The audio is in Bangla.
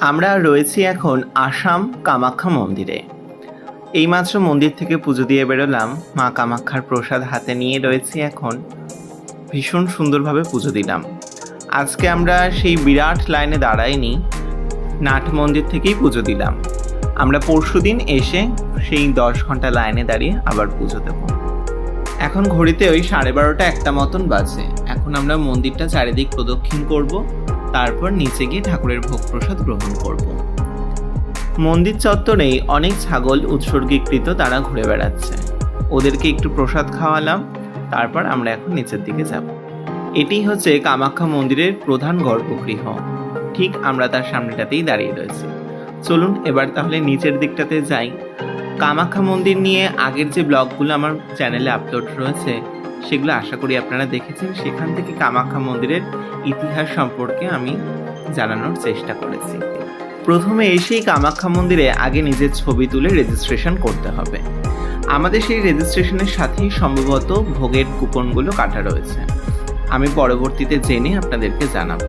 আমরা রয়েছি এখন আসাম কামাখ্যা মন্দিরে। এইমাত্র মন্দির থেকে পুজো দিয়ে বেরোলাম, মা কামাখ্যার প্রসাদ হাতে নিয়ে রয়েছি এখন। ভীষণ সুন্দরভাবে পুজো দিলাম। আজকে আমরা সেই বিরাট লাইনে দাঁড়াইনি, নাট মন্দির থেকেই পুজো দিলাম। আমরা পরশুদিন এসে সেই 10 ঘন্টা লাইনে দাঁড়িয়ে আবার পুজো দেব। এখন ঘড়িতে ওই 12:30-1টা মতন বাজে। এখন আমরা মন্দিরটা চারিদিক প্রদক্ষিণ করব, তারপর নিচে গিয়ে ঠাকুরের ভোগ প্রসাদ গ্রহণ করব। মন্দির চত্বরেই অনেক ছাগল উৎসর্গীকৃত, তারা ঘুরে বেড়াচ্ছে। ওদেরকে একটু প্রসাদ খাওয়ালাম, তারপর আমরা এখন নিচের দিকে যাব। এটি হচ্ছে কামাখ্যা মন্দিরের প্রধান গর্ভগৃহ। ঠিক আমরা তার সামনেটাতেই দাঁড়িয়ে রয়েছি। চলুন এবার তাহলে নিচের দিকটাতে যাই। কামাখ্যা মন্দির নিয়ে আগের যে ব্লগগুলো আমার চ্যানেলে আপলোড রয়েছে, সেগুলো আশা করি আপনারা দেখেছেন। সেখান থেকে কামাখ্যা মন্দিরের ইতিহাস সম্পর্কে আমি জানানোর চেষ্টা করেছি। প্রথমে এসেই কামাখ্যা মন্দিরে আগে নিজের ছবি তুলে রেজিস্ট্রেশন করতে হবে। আমাদের সেই রেজিস্ট্রেশনের সাথেই সম্ভবত ভোগের কুপনগুলো কাটা রয়েছে। আমি পরবর্তীতে জেনে আপনাদেরকে জানাবো।